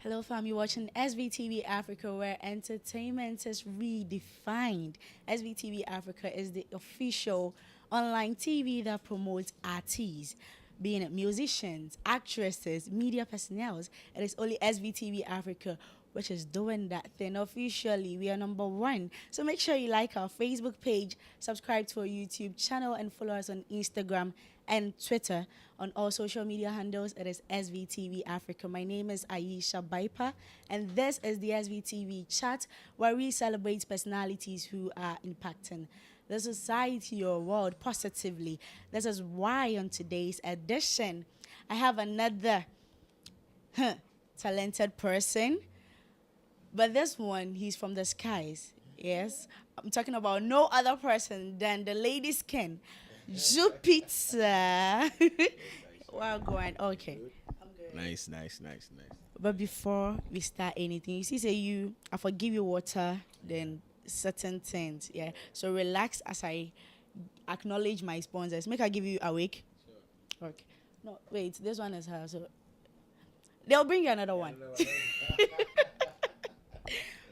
Hello, fam. You're watching SVTV Africa, where entertainment is redefined. SVTV Africa is the official online TV that promotes artists, being it musicians, actresses, media personnel. It is only SVTV Africa which is doing that thing officially. We are number one. So make sure you like our Facebook page, subscribe to our YouTube channel, and follow us on Instagram and Twitter. On all social media handles, it is SVTV Africa. My name is Aisha Baipa, and this is the SVTV chat where we celebrate personalities who are impacting the society or world positively. This is why on today's edition, I have another talented person. But this one, he's from the skies. Yes. I'm talking about no other person than the lady's skin, Jupita. Well, going. Okay. I'm good. Nice. But before we start anything, you see, say I forgive you water, then certain things. Yeah. So relax as I acknowledge my sponsors. Make I give you awake. Okay. No, wait. This one is her. So they'll bring you another one.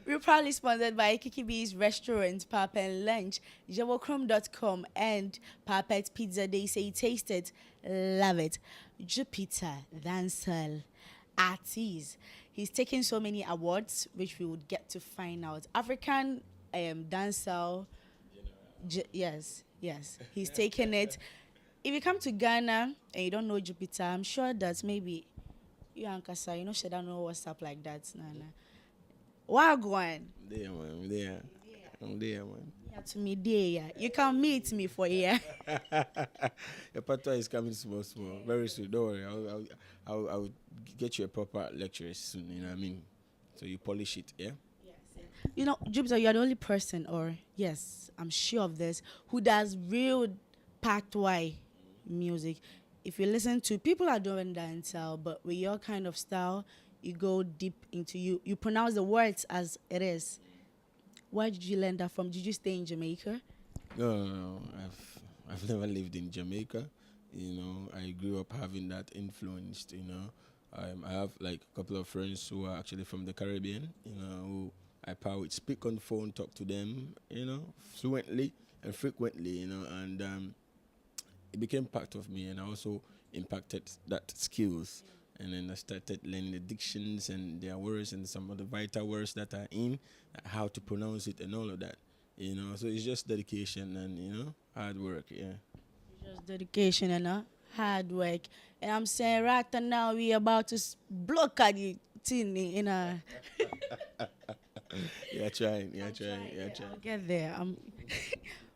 We're proudly sponsored by Kiki B's Restaurant, Papa and Lunch, JawoChrome.com, and Papa's Pizza. They say taste it, love it. Jupiter, dancer, artist. He's taken so many awards, which we would get to find out. African dancer, yes. He's taken it. If you come to Ghana and you don't know Jupiter, I'm sure that maybe you and Kasa, should don't know what's up like that. Nah. Wagwan. I'm there, man. Yeah, to me, there. You can meet me for here. Your patois is coming small. Very soon. Don't worry. I'll get you a proper lecture soon. You know what I mean? So you polish it, yeah. Jupiter, you're the only person, or yes, I'm sure of this, who does real patois music. If you listen to people are doing dancehall, but with your kind of style, you go deep into you pronounce the words as it is. Where did you learn that from? Did you stay in Jamaica? No. I've never lived in Jamaica. I grew up having that influenced. I have like a couple of friends who are actually from the Caribbean. Who I would speak on the phone, talk to them. Fluently and frequently. And it became part of me, and I also impacted that skills. And then I started learning the dictions and their words and some of the vital words that are in, how to pronounce it and all of that. So it's just dedication and, hard work, yeah. Just dedication and hard work. And I'm saying right now we about to block at the thing, You're trying. I'll get there.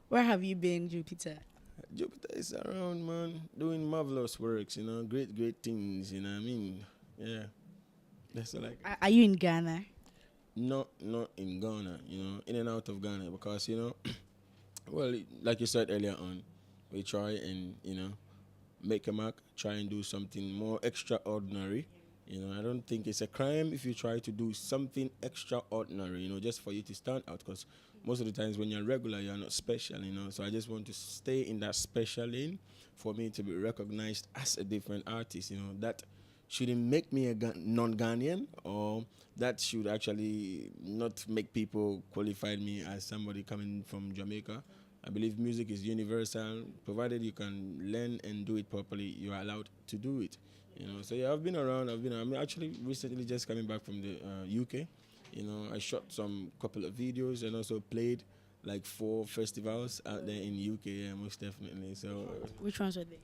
Where have you been, Jupiter? Jupiter is around, man, doing marvelous works, great things, you know what I mean? Yeah. That's like. Are you in Ghana? Not in Ghana, in and out of Ghana because, well, like you said earlier on, we try and, make a mark, try and do something more extraordinary. I don't think it's a crime if you try to do something extraordinary, just for you to stand out because most of the times when you're regular, you're not special, So I just want to stay in that special lane for me to be recognized as a different artist, That shouldn't make me a non-Ghanaian, or that should actually not make people qualify me as somebody coming from Jamaica. I believe music is universal. Provided you can learn and do it properly, you are allowed to do it. So yeah, I've been around. I'm actually recently just coming back from the UK. I shot some couple of videos and also played like 4 festivals out there in UK. Yeah, most definitely. So Which ones were they?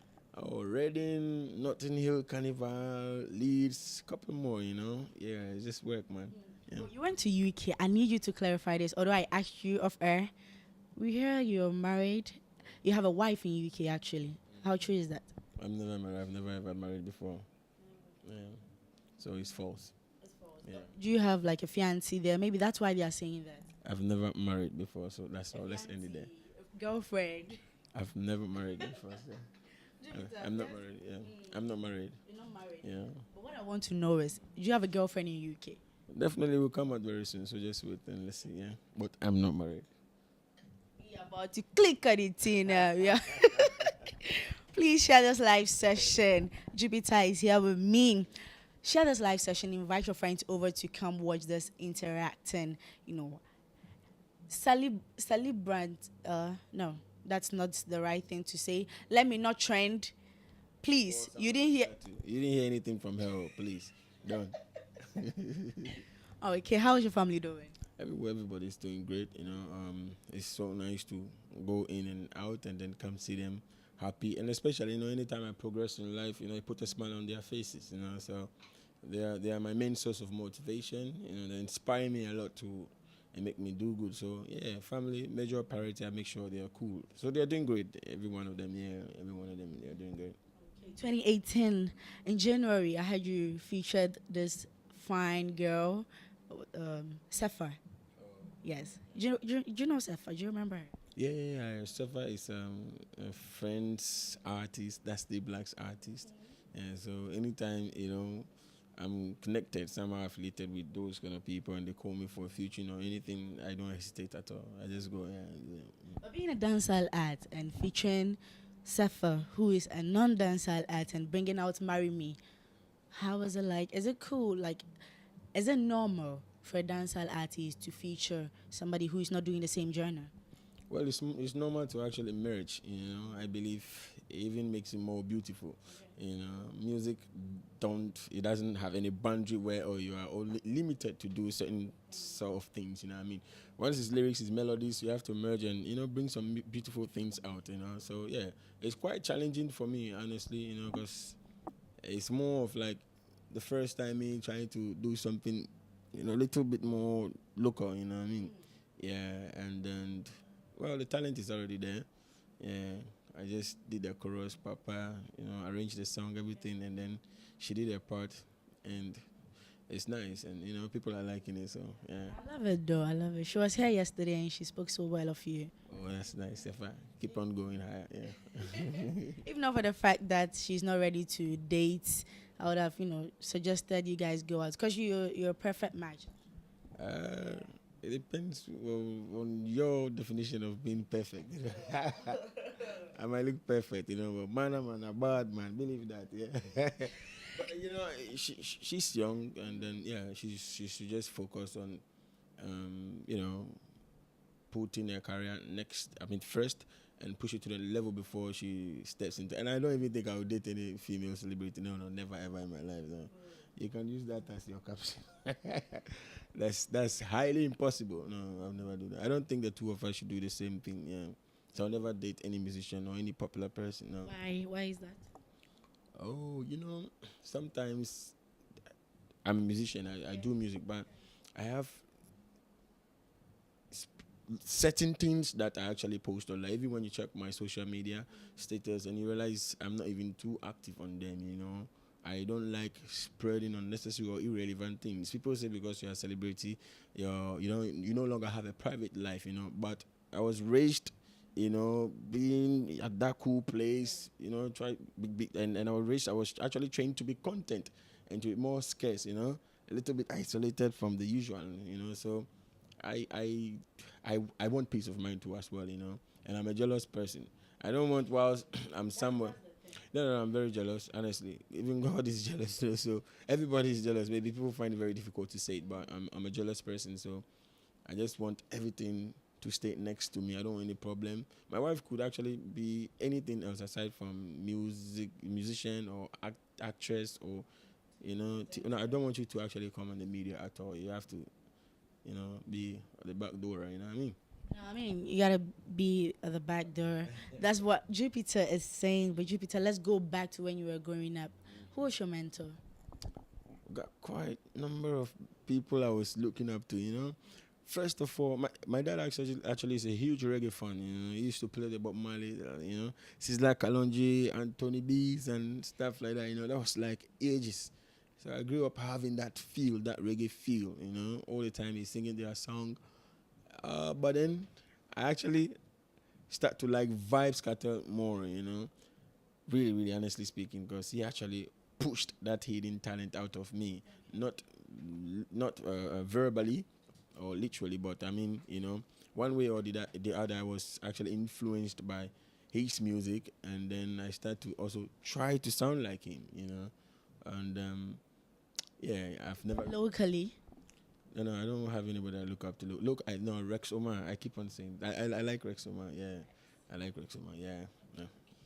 Reading, Notting Hill Carnival, Leeds, couple more. Yeah, it's just work, man. Yeah. Well, you went to UK. I need you to clarify this. Although I asked you off air, we hear you're married. You have a wife in UK actually. How true is that? I'm never married. I've never ever married before. Yeah. So it's false. Yeah. Do you have like a fiancé there? Maybe that's why they are saying that. I've never married before, so that's all. Let's end it there. Girlfriend. I've never married before. So. I'm not married. Yeah. I'm not married. You're not married. Yeah. But what I want to know is, do you have a girlfriend in UK? Definitely will come out very soon. So just wait and let's see. Yeah. But I'm not married. You're about to click on it now. Yeah. Please share this live session. Jupiter is here with me. share this live session. Invite your friends over to come watch this interacting. You know, celebrant. No, that's not the right thing to say. Let me not trend. Please, you didn't hear. You didn't hear anything from her, please. Don't. Oh, okay, how is your family doing? Everybody's doing great. It's so nice to go in and out and then come see them happy. And especially, anytime I progress in life, it put a smile on their faces. So they are my main source of motivation. They inspire me a lot to and make me do good. So yeah, family major priority. I make sure they are cool. So they're doing great. Every one of them, yeah, every one of them, they're doing great. 2018 in January, I had you featured this fine girl, Sefa. Yes. Do you know Sefa? Do you remember her? Yeah. Svtv is a Friends artist. That's the Blacks artist. And so anytime I'm connected, somehow affiliated with those kind of people, and they call me for a feature, anything, I don't hesitate at all. I just go, yeah. But being a dancehall act and featuring Sefa, who is a non-dancehall act, and bringing out "Marry Me," how is it like? Is it cool? Like, is it normal for a dancehall artist to feature somebody who is not doing the same genre? Well, it's normal to actually merge. I believe it even makes it more beautiful. Music it doesn't have any boundary where or you are only limited to do certain sort of things. You know what I mean? Once it's lyrics, it's melodies, you have to merge and bring some beautiful things out. So yeah, it's quite challenging for me honestly. Because it's more of like the first time me trying to do something, a little bit more local. You know what I mean? Yeah, and then well, the talent is already there. Yeah, I just did the chorus, Papa, arranged the song, everything, and then she did her part, and it's nice, and people are liking it. So yeah. I love it though. I love it. She was here yesterday and she spoke so well of you. Oh, that's nice. If I keep on going higher, yeah. If not for the fact that she's not ready to date, I would have, suggested you guys go out because you're a perfect match. Uh, it depends on your definition of being perfect. I might look perfect, but man, I'm a bad man. Believe that, yeah. But she's young, and then yeah, she should just focus on, you know, putting her career next. I mean, first, and push it to the level before she steps into. And I don't even think I would date any female celebrity. No, never ever in my life. No. You can use that as your caption. That's highly impossible. No, I'll never do that. I don't think the two of us should do the same thing. Yeah. So I'll never date any musician or any popular person. No. Why? Why is that? Oh, sometimes I'm a musician. I do music, but I have certain things that I actually post on. Like even when you check my social media status and you realize I'm not even too active on them. I don't like spreading unnecessary or irrelevant things. People say because you're a celebrity, you no longer have a private life. But I was raised, being at that cool place, try big, and I was raised. I was actually trained to be content and to be more scarce. A little bit isolated from the usual. So I I I want peace of mind too as well. And I'm a jealous person. I don't want whilst I'm somewhere. No, I'm very jealous, honestly. Even God is jealous too. So everybody is jealous. Maybe people find it very difficult to say it, but I'm a jealous person. So I just want everything to stay next to me. I don't want any problem. My wife could actually be anything else aside from musician or actress or no, I don't want you to actually come on the media at all. You have to, be at the back door. You know what I mean? No, I mean, you gotta be at the back door. That's what Jupiter is saying. But Jupiter, let's go back to when you were growing up. Who was your mentor? Got quite a number of people I was looking up to. First of all, my dad actually is a huge reggae fan. He used to play the Bob Marley, Sizzla Kalonji, Anthony B's and stuff like that. That was like ages. So I grew up having that feel, that reggae feel. All the time he's singing their song. But then I actually start to like Vibes Cartel more. Really, really honestly speaking, because he actually pushed that hidden talent out of me, not verbally or literally, but I mean, one way or the other, I was actually influenced by his music, and then I start to also try to sound like him, and Yeah, I've never. Locally. No, no, I don't have anybody I look up to. Look, I know Rex Omar. I keep on saying I like Rex Omar. Yeah, I like Rex Omar. Yeah, yeah.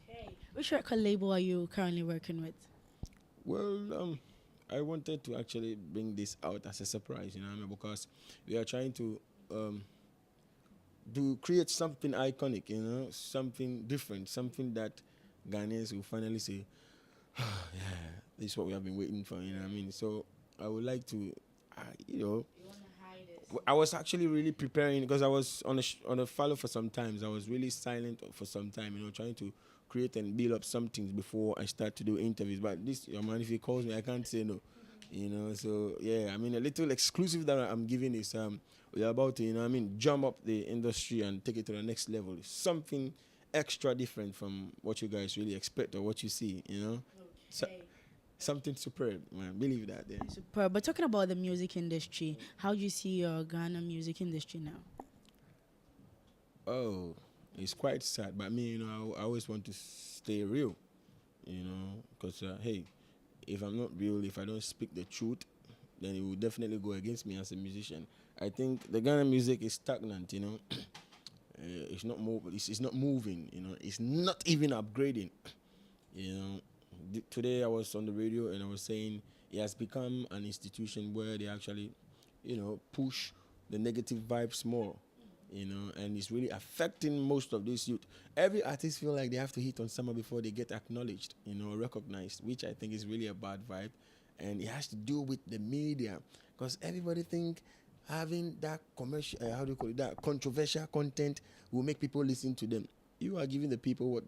Okay. Which record label are you currently working with? Well, I wanted to actually bring this out as a surprise, you know what I mean? Because we are trying to um, do create something iconic, you know, something different, something that Ghanaians will finally say, yeah, this is what we have been waiting for, you know what I mean? So I would like to, you know, You want to hide it. I was actually really preparing because I was on a follow for some times. I was really silent for some time, you know, trying to create and build up some things before I start to do interviews. But this, your man, if he calls me, I can't say no, you know. So yeah, I mean, a little exclusive that I'm giving is we're about to, you know, I mean, jump up the industry and take it to the next level. Something extra different from what you guys really expect or what you see, you know. So, Okay. something superb, man. Believe that. Yeah. Super. But talking about the music industry, how do you see your Ghana music industry now? Oh, it's quite sad. But me, you know, I always want to stay real, you know, because hey, if I'm not real, if I don't speak the truth, then it will definitely go against me as a musician. I think the Ghana music is stagnant, you know. It's not it's not moving, you know. It's not even upgrading, you know. Today I was on the radio and I was saying it has become an institution where they actually, you know, push the negative vibes more, you know, and it's really affecting most of this youth. Every artist feel like they have to hit on someone before they get acknowledged, you know, recognized, which I think is really a bad vibe, and it has to do with the media because everybody think having that commercial, how do you call it, that controversial content will make people listen to them. You are giving the people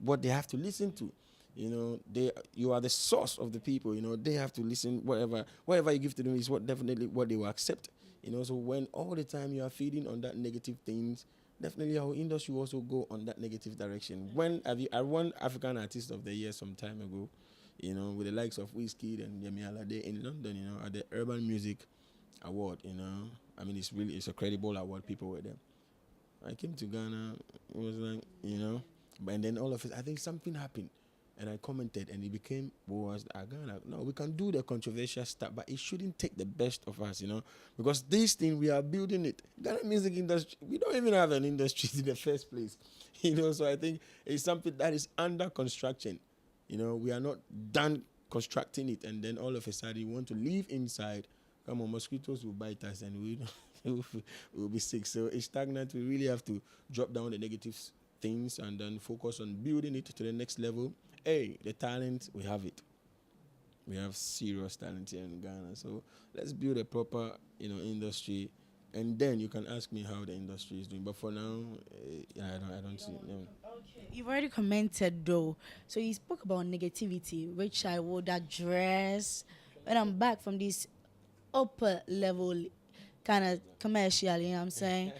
what they have to listen to. You know, you are the source of the people. You know, they have to listen. Whatever you give to them is what definitely what they will accept. You know, so when all the time you are feeding on that negative things, definitely our industry will also go on that negative direction. When have you? I won African Artist of the Year some time ago. You know, with the likes of Wizkid and Yemi Alade in London. You know, at the Urban Music Award. You know, I mean, it's a credible award. People were there. I came to Ghana. It was like, you know, but and then all of it, I think something happened. And I commented, and it became, was Ghana. No, we can do the controversial stuff, but it shouldn't take the best of us, you know, because this thing we are building it. Ghana music industry, we don't even have an industry in the first place, you know. So I think it's something that is under construction. You know, we are not done constructing it, and then all of a sudden we want to live inside. Come on, mosquitoes will bite us, and we will be sick. So it's stagnant. We really have to drop down the negative things and then focus on building it to the next level. Hey, the talent, we have it. We have serious talent here in Ghana. So let's build a proper, you know, industry, and then you can ask me how the industry is doing. But for now, I don't see. No. Okay. You've already commented though. So you spoke about negativity, which I would address when I'm back from this upper level kind of commercial, you know what I'm saying?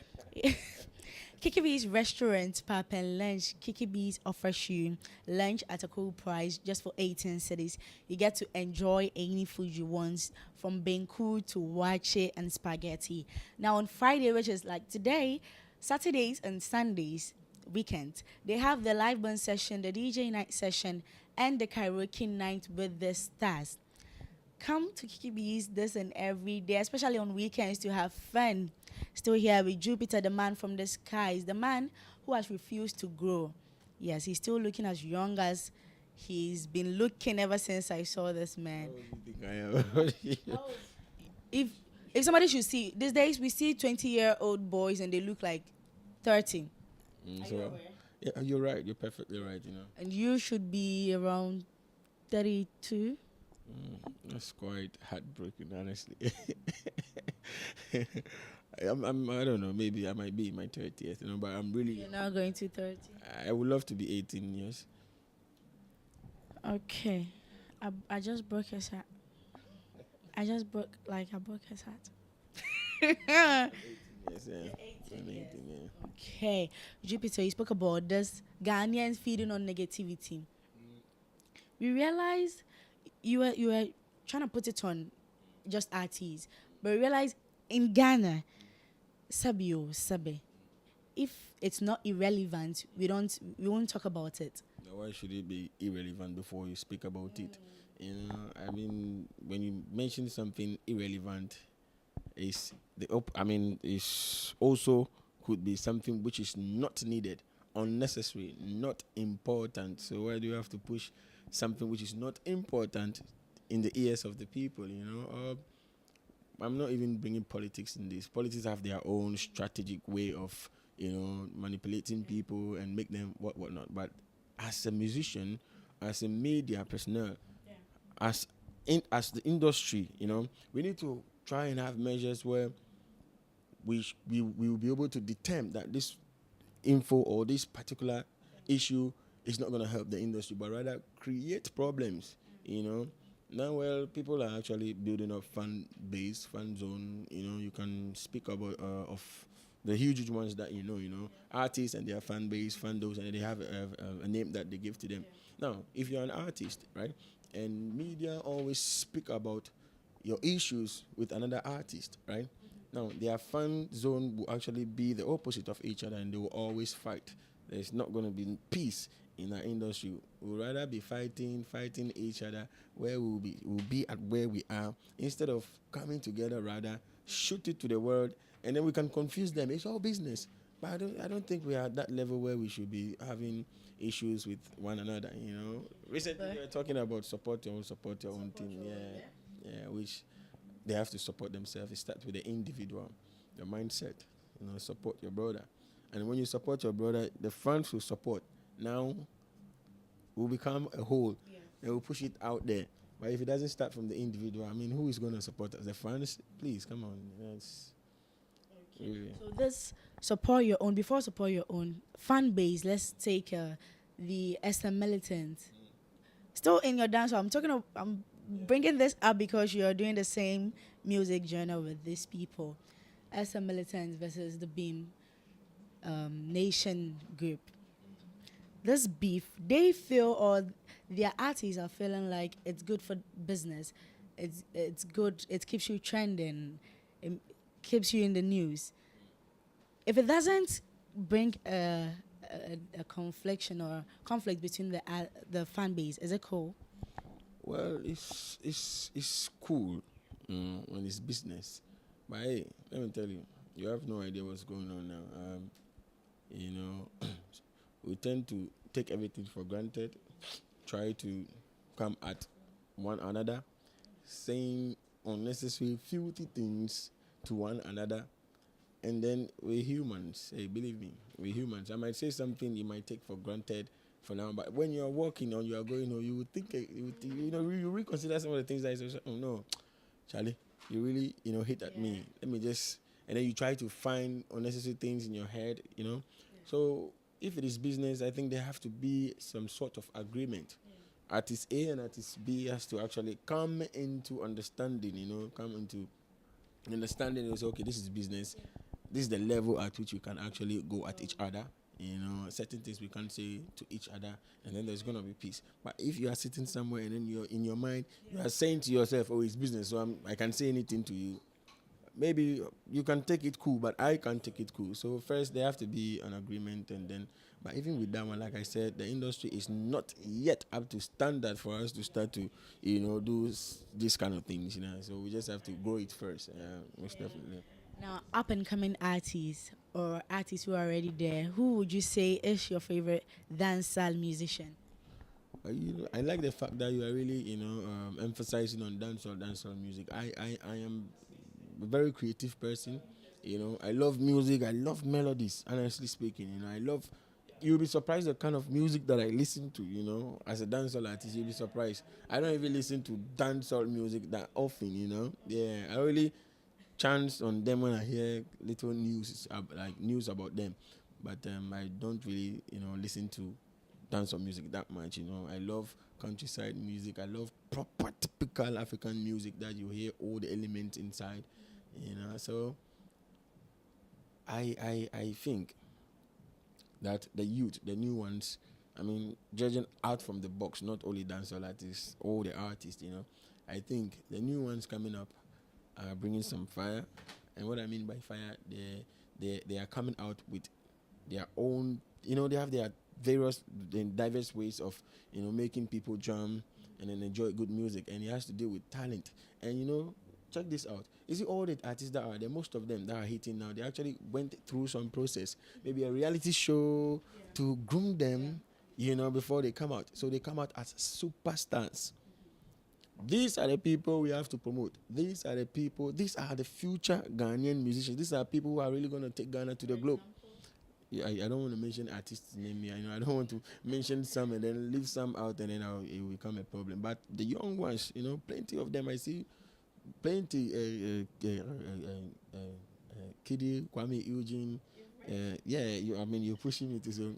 Kiki B's restaurant, Pap and Lunch. Kiki B's offers you lunch at a cool price just for 18 cities. You get to enjoy any food you want, from benku to wache and spaghetti. Now on Friday, which is like today, Saturdays and Sundays, weekend, they have the live band session, the DJ night session, and the karaoke night with the stars. Come to Kiki B's this and every day, especially on weekends, to have fun. Still here with Jupiter, the man from the skies, the man who has refused to grow. Yes, he's still looking as young as he's been looking ever since I saw this man. How do you think I am? If if somebody should see these days, we see 20-year-old boys and they look like 30. Are So, you aware? yeah, you're right. You're perfectly right. You know, And you should be around 32. that's quite heartbreaking, honestly. I don't know. Maybe I might be in my 30th, you know, but I'm really. You're now going to 30. I would love to be 18 years. Okay. I just broke his hat. I broke his hat. Yes, yeah. I'm 18, yeah. Okay. Jupiter, you spoke about this Ghanaians feeding on negativity. We realized you were trying to put it on just artists, but we realized in Ghana, Sabio Sabe, if it's not irrelevant, we won't talk about it. Now, why should it be irrelevant before you speak about it? You know, I mean, when you mention something irrelevant, is is also could be something which is not needed, unnecessary, not important. So why do you have to push something which is not important in the ears of the people? You know, I'm not even bringing politics in this. Politics have their own strategic way of, manipulating people and make them whatnot. But as a musician, as a media personnel, as as the industry, we need to try and have measures where we will be able to determine that this info or this particular issue is not going to help the industry, but rather create problems. Now, well, people are actually building up fan base, fan zone. You can speak about of the huge ones that artists and their fan base, fandos, and they have a name that they give to them. Now, if you're an artist, right, and media always speak about your issues with another artist, right? Now, their fan zone will actually be the opposite of each other, and they will always fight. There's not going to be peace in our industry. We'll rather be fighting each other where we'll be at where we are, instead of coming together, rather shoot it to the world, and then we can confuse them. It's all business. But I don't think we are at that level where we should be having issues with one another. Recently we were talking about support your own team. Yeah, which they have to support themselves. It starts with the individual, your mindset. Support your brother, and when you support your brother, the fans will support. Now will become a whole, and will push it out there. But if it doesn't start from the individual, I mean, who is going to support us? The fans? Please come on. That's really. So this support your own. Before support your own fan base, let's take the SM Militant. Still in your dance, I'm bringing this up because you're doing the same music genre with these people. SM Militants versus the Beam Nation group. This beef, they feel, or their artists are feeling like it's good for business. It's good. It keeps you trending. It keeps you in the news. If it doesn't bring a confliction or conflict between the fan base, is it cool? Well, it's cool, when it's business. But hey, let me tell you, you have no idea what's going on now. You know, we tend to take everything for granted, try to come at one another, saying unnecessary, filthy things to one another. And then we're humans. Hey, believe me, we're humans. I might say something you might take for granted for now, but when you're walking or you are going, or you would think, you reconsider some of the things that you say. Oh no, Charlie, you really, hit at me. Let me just, and then you try to find unnecessary things in your head. So if it is business, I think there have to be some sort of agreement. Artist A and artist B has to actually come into understanding. Come into understanding. Is okay. This is business. This is the level at which we can actually go at each other. Certain things we can't say to each other, and then there's gonna be peace. But if you are sitting somewhere and then you're in your mind, you are saying to yourself, "Oh, it's business, so I can say anything to you." Maybe you can take it cool, but I can't take it cool. So first, there have to be an agreement, and then. But even with that one, like I said, the industry is not yet up to standard for us to start to, do these kind of things. So we just have to grow it first. Most definitely. Now, up and coming artists or artists who are already there, who would you say is your favorite dancehall musician? I like the fact that you are really, emphasizing on dancehall music. I am a very creative person. I love music. I love melodies. Honestly speaking, I love. You'll be surprised the kind of music that I listen to. As a dancehall artist, you'll be surprised. I don't even listen to dancehall music that often. Yeah, I really chance on them when I hear little news, like news about them, but I don't really, listen to dancehall music that much. I love countryside music. I love proper typical African music that you hear all the elements inside. So I think that the youth, the new ones, I mean, judging out from the box, not only dancehall artists, all the artists, I think the new ones coming up are bringing some fire. And what I mean by fire, they are coming out with their own, they have their diverse ways of, making people jump and then enjoy good music, and he has to deal with talent. And check this out. You see, all the artists that are there, most of them that are hitting now, they actually went through some process, maybe a reality show to groom them, before they come out. So they come out as superstars. These are the people we have to promote. These are the people. These are the future Ghanaian musicians. These are people who are really going to take Ghana to the globe. Yeah, I don't want to mention artists' name here. I don't want to mention some and then leave some out, and then it will become a problem. But the young ones, plenty of them. I see plenty. Kiddy, Kwame Eugene. Yeah, you're pushing me to so.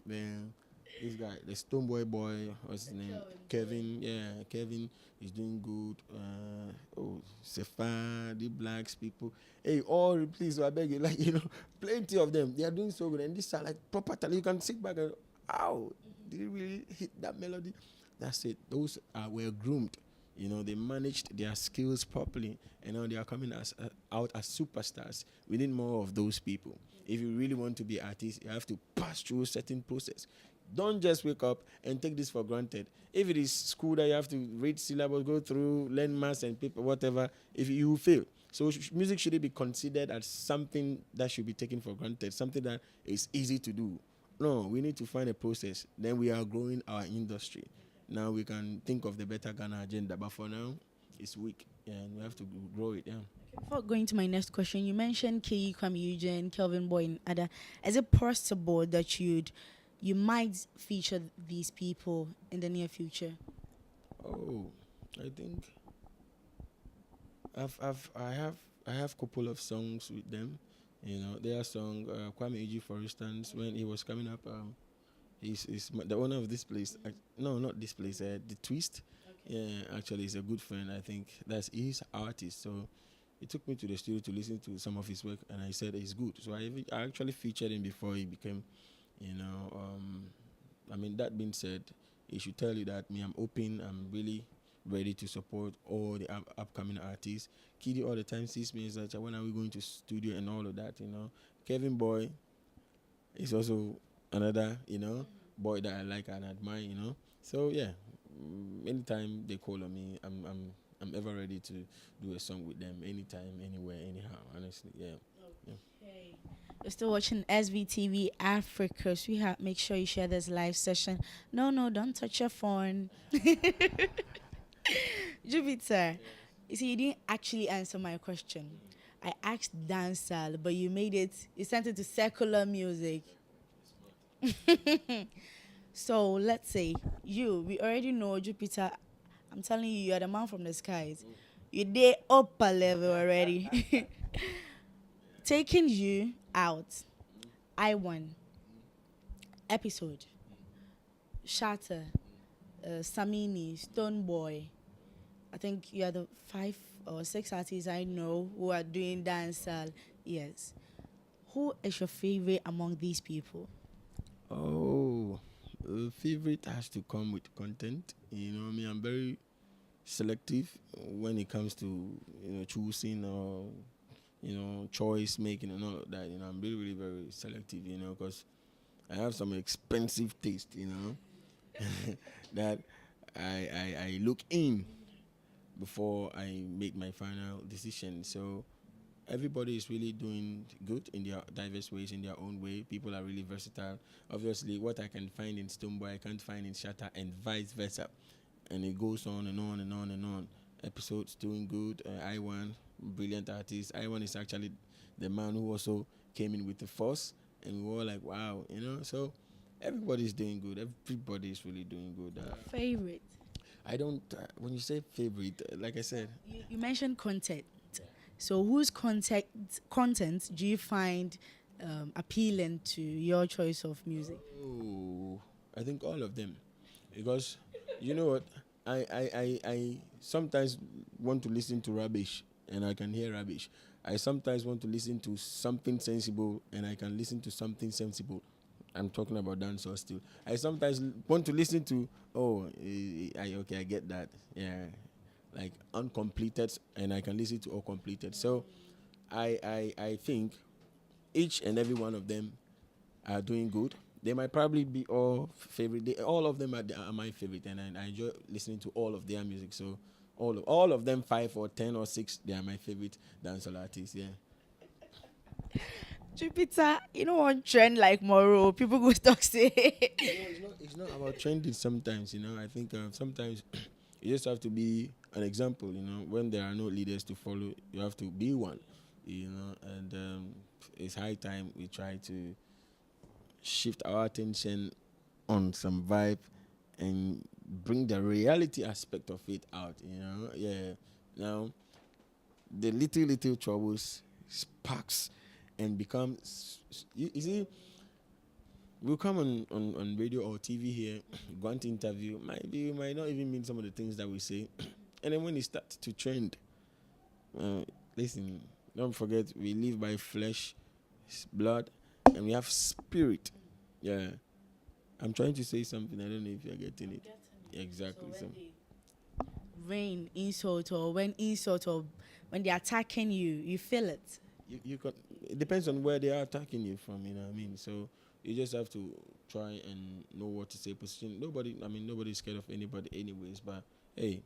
This guy, the Stoneboy boy, what's his name? Kevin. Yeah, Kevin is doing good. Svtv, the blacks people. Hey, all please, I beg you, plenty of them. They are doing so good, and these are like proper talent. You can sit back and, ow, did he really hit that melody? That's it. Those were groomed. They managed their skills properly, and now they are coming out as superstars. We need more of those people. If you really want to be an artist, you have to pass through a certain process. Don't just wake up and take this for granted. If it is school that you have to read syllabus, go through, learn maths and paper, whatever, if you fail. So music shouldn't be considered as something that should be taken for granted, something that is easy to do. No, we need to find a process. Then we are growing our industry. Now we can think of the better Ghana agenda, but for now, it's weak, and we have to grow it. Yeah. Before going to my next question, you mentioned K. Kwame Eugene, Kelvin Boy, and other. Is it possible that you might feature these people in the near future? Oh, I think I have couple of songs with them. Their song Kwame Eugene, for instance, when he was coming up. He's the owner of this place. No, not this place. The Twist. Yeah, actually, he's a good friend. I think he's an artist. So he took me to the studio to listen to some of his work, and I said he's good. So I actually featured him before he became, that being said, he should tell you that me, I'm open. I'm really ready to support all the upcoming artists. Kiddy all the time sees me as like, when are we going to studio and all of that. Kevin Boy is also another, boy that I like and admire, So yeah, anytime they call on me, I'm ever ready to do a song with them. Anytime, anywhere, anyhow. Honestly, yeah. Okay. You're still watching SVTV Africa. Sweetheart, make sure you share this live session. No, don't touch your phone. Jupiter, you see, you didn't actually answer my question. I asked dancehall, but you sent it to secular music. So let's say we already know Jupiter. I'm telling you, you're the man from the skies. You're there up a level already. Taking you out, I won. Episode, Shatter, Samini, Stone Boy. I think you are the 5 or 6 artists I know who are doing dancehall. Yes. Who is your favorite among these people? Oh, favorite has to come with content. I'm very selective when it comes to choosing or choice making and all of that. I'm really really very selective. Because I have some expensive taste. That I look in before I make my final decision. So everybody is really doing good in their diverse ways, in their own way. People are really versatile. Obviously, what I can find in Stoneboy, I can't find in Shatter, and vice versa. And it goes on and on and on and on. Episodes doing good. I1, brilliant artist. I1 is actually the man who also came in with the force, and we were all like, wow, So everybody's doing good. Everybody is really doing good. Favorite? I don't. When you say favorite, like I said, You mentioned content. So whose content do you find appealing to your choice of music? oh, I think all of them, because you know what, I sometimes want to listen to rubbish and I can hear rubbish. I sometimes want to listen to something sensible and I can listen to something sensible. I'm talking about dancehall still. I sometimes want to listen to I get that. Yeah. Like uncompleted and I can listen to all completed. So I think each and every one of them are doing good. They might probably be all favorite. All of them are my favorite, and I enjoy listening to all of their music. So all of them, 5 or 10 or 6, they are my favorite dancehall artists. Yeah. Jupiter, you know one trend like Moro, people go talk say It's not about trending sometimes, I think sometimes you just have to be an example, when there are no leaders to follow, you have to be one, and it's high time we try to shift our attention on some vibe and bring the reality aspect of it out, yeah. Now, the little troubles sparks and becomes, you see, we'll come on radio or TV here, go on to interview. Maybe we might not even mean some of the things that we say. And then when it starts to trend, listen, don't forget, we live by flesh, blood, and we have spirit. Yeah. I'm trying to say something. I don't know if you're getting it. Exactly. So rain insult or when they're attacking you, you feel it. you got, it depends on where they are attacking you from, what I mean? So you just have to try and know what to say. Position. Nobody's scared of anybody anyways, but hey,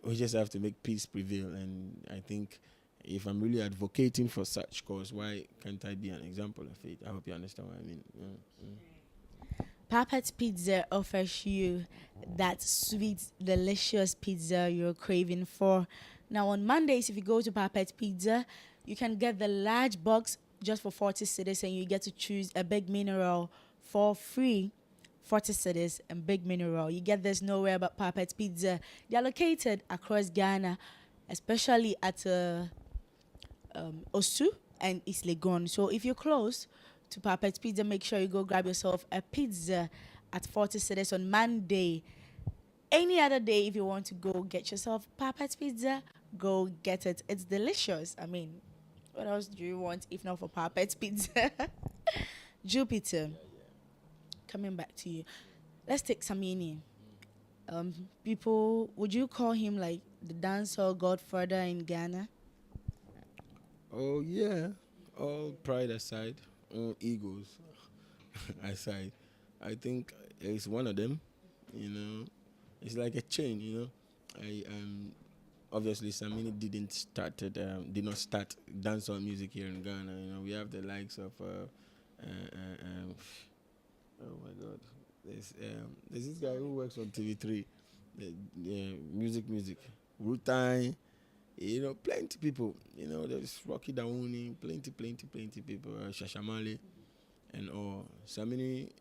we just have to make peace prevail. And I think if I'm really advocating for such cause, why can't I be an example of it? I hope you understand what I mean. Papa's Pizza offers you that sweet, delicious pizza you're craving for. Now, on Mondays, if you go to Papa's Pizza, you can get the large box just for 40 cedis, and you get to choose a big mineral for free. 40 cedis and big mineral. You get this nowhere but Papa's Pizza. They are located across Ghana, especially at Osu and East Legon. So if you're close to Papa's Pizza, make sure you go grab yourself a pizza at 40 cedis on Monday. Any other day, if you want to go get yourself Papa's Pizza, go get it. It's delicious. I mean, what else do you want if not for Papa's Pizza? Jupiter, coming back to you. Let's take Samini. People, would you call him like the dancehall godfather in Ghana? Oh yeah, all pride aside, all egos aside, I think it's one of them. It's like a chain. I obviously Samini did not start dancehall music here in Ghana. We have the likes of oh my God, there's this guy who works on TV3, music, Rutai. Plenty people. There's Rocky Dauni, plenty people, Shashamale, and all. Samini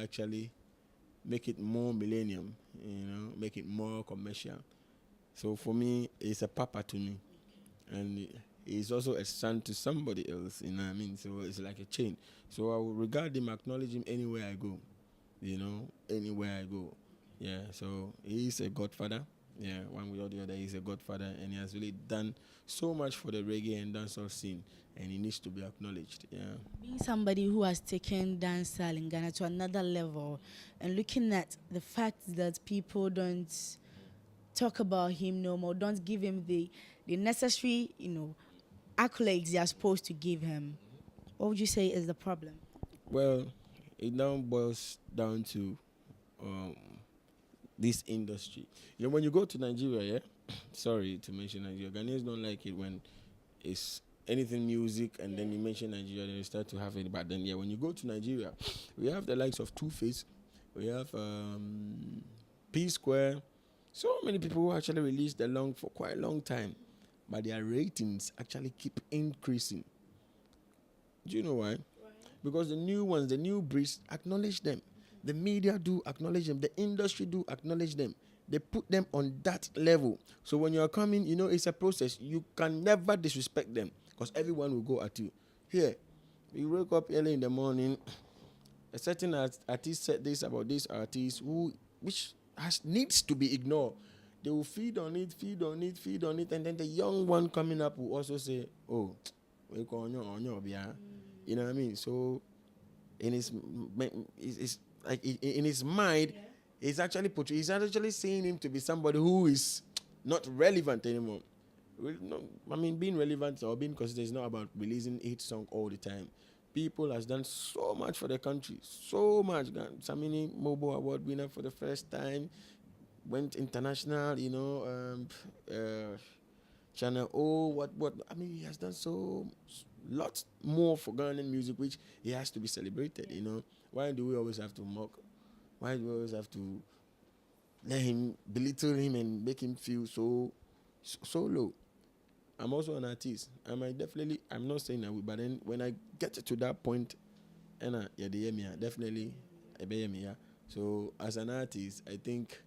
actually make it more millennium, make it more commercial. So for me, it's a papa to me, and he's also a son to somebody else. You know what I mean? So it's like a chain. So I will regard him, acknowledge him anywhere I go. Anywhere I go. Yeah. So he's a godfather. Yeah, one way or the other, he's a godfather, and he has really done so much for the reggae and dancehall scene, and he needs to be acknowledged. Yeah. Being somebody who has taken dancehall in Ghana to another level, and looking at the fact that people don't talk about him no more, don't give him the necessary, accolades they are supposed to give him, what would you say is the problem? Well, it now boils down to this industry. When you go to Nigeria, yeah, sorry to mention Nigeria, Ghanaians don't like it when it's anything music and then you mention Nigeria, then you start to have it. But then, yeah, when you go to Nigeria, we have the likes of Two-Face, we have P Square, so many people who actually released along for quite a long time, but their ratings actually keep increasing. Do you know why? Because the new ones, the new breeds, acknowledge them. The media do acknowledge them. The industry do acknowledge them. They put them on that level. So when you are coming, it's a process. You can never disrespect them because everyone will go at you. Here, you wake up early in the morning, a certain artist said this about this artist which needs to be ignored. They will feed on it, and then the young one coming up will also say, oh, you know what I mean? So in his like in his mind, he's actually seeing him to be somebody who is not relevant anymore. Being relevant or being considered is not about releasing hit song all the time. people has done so much for the country, so much. Samini Mobile Award winner for the first time, went international. Channel O, what? I mean, he has done so lots more for Ghanaian music, which he has to be celebrated. Why do we always have to mock? Why do we always have to let him belittle him and make him feel so low? I'm also an artist. I'm not saying that, but then when I get to that point, and definitely, yeah. So as an artist, I think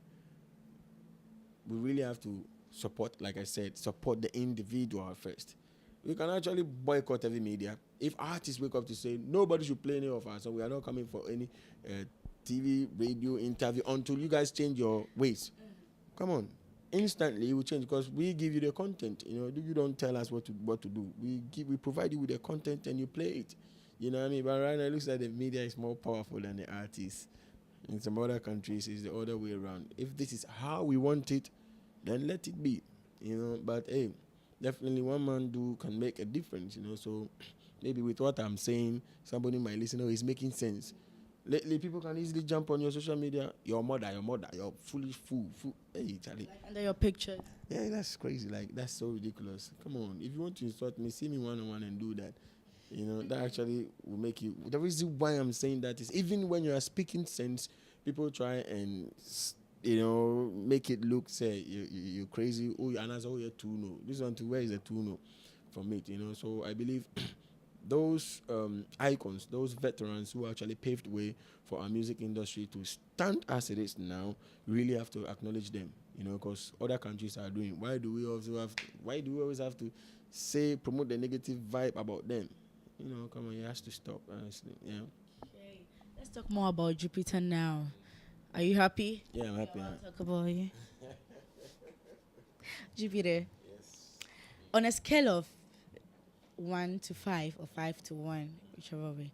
we really have to support, like I said, support the individual first. We can actually boycott every media. If artists wake up to say nobody should play any of us, so we are not coming for any TV, radio interview until you guys change your ways. Come on, instantly it will change because we give you the content. You don't tell us what to do. We provide you with the content and you play it. You know what I mean? But right now it looks like the media is more powerful than the artists. In some other countries, it's the other way around. If this is how we want it, then let it be. But hey, definitely one man can make a difference. So maybe with what I'm saying, somebody might listen. Oh, it's making sense. Lately, people can easily jump on your social media. Your mother, you're fully full. Hey, Charlie. Like under your pictures. Yeah, that's crazy. Like, that's so ridiculous. Come on. If you want to insult me, see me one-on-one and do that. That actually will make you... The reason why I'm saying that is even when you are speaking sense, people try and, make it look, say, you're crazy. Oh, and that's all you're too no. This one too, where is a too no from it, So I believe those icons, those veterans who actually paved way for our music industry to stand as it is now, really have to acknowledge them, because other countries are doing. Why do we always have to promote the negative vibe about them? Come on, it has to stop, honestly. Yeah. Okay. Let's talk more about Jupiter now. Are you happy? Yeah, I'm happy. I'll talk about you. Jupiter. Yes. On a scale of 1 to 5 or 5 to 1, whichever way,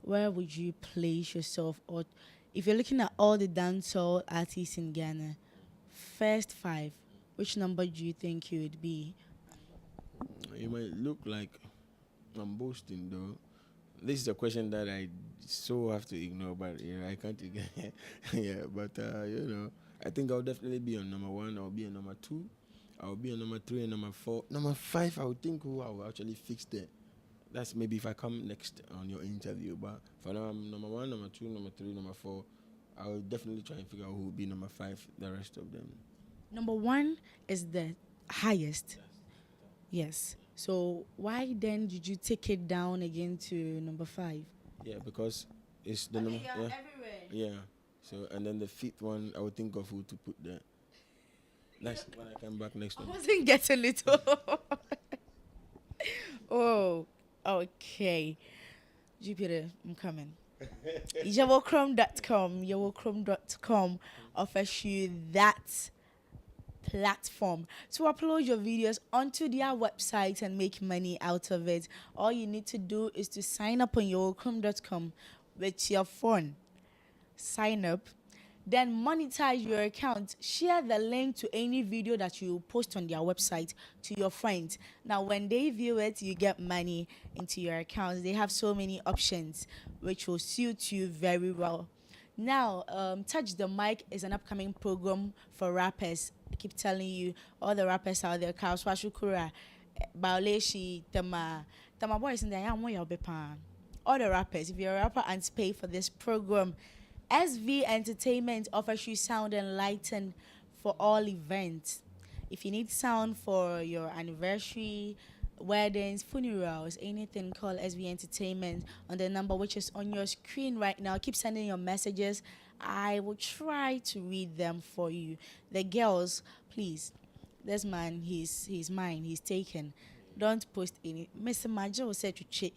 where would you place yourself? Or if you're looking at all the dancehall artists in Ghana, first 5, which number do you think you would be? You might look like I'm boasting, though. This is a question that I so have to ignore, but I can't ignore. Yeah, but I think I'll definitely be on number 1. I'll be on number 2. I'll be on number 3 and number 4. Number 5, I would think who I will actually fix there. That's maybe if I come next on your interview. But for now, I'm number 1, number 2, number 3, number 4. I will definitely try and figure out who will be number 5, the rest of them. Number 1 is the highest. Yes. So why then did you take it down again to number 5? Yeah, because it's the number. Yeah. Everywhere. Yeah. So and then the 5th one, I would think of who to put there. That's when I come back next I time. wasn't getting it. Oh, okay. Jupiter, I'm coming. Yawochrome.com offers you that platform to upload your videos onto their website and make money out of it. All you need to do is to sign up on yawochrome.com with your phone. Sign up, then monetize your account. Share the link to any video that you post on their website to your friends. Now, when they view it, you get money into your account. They have so many options which will suit you very well. Now, Touch the Mic is an upcoming program for rappers. I keep telling you, all the rappers out there, Kauswa Shukura, Baoleshi, Tama Boys in there, all the rappers. If you're a rapper and pay for this program, SV Entertainment offers you sound and lighting for all events. If you need sound for your anniversary, weddings, funerals, anything, call SV Entertainment on the number which is on your screen right now. Keep sending your messages. I will try to read them for you. The girls, please. This man, he's mine. He's taken. Don't post any. Mr. Majo said to check.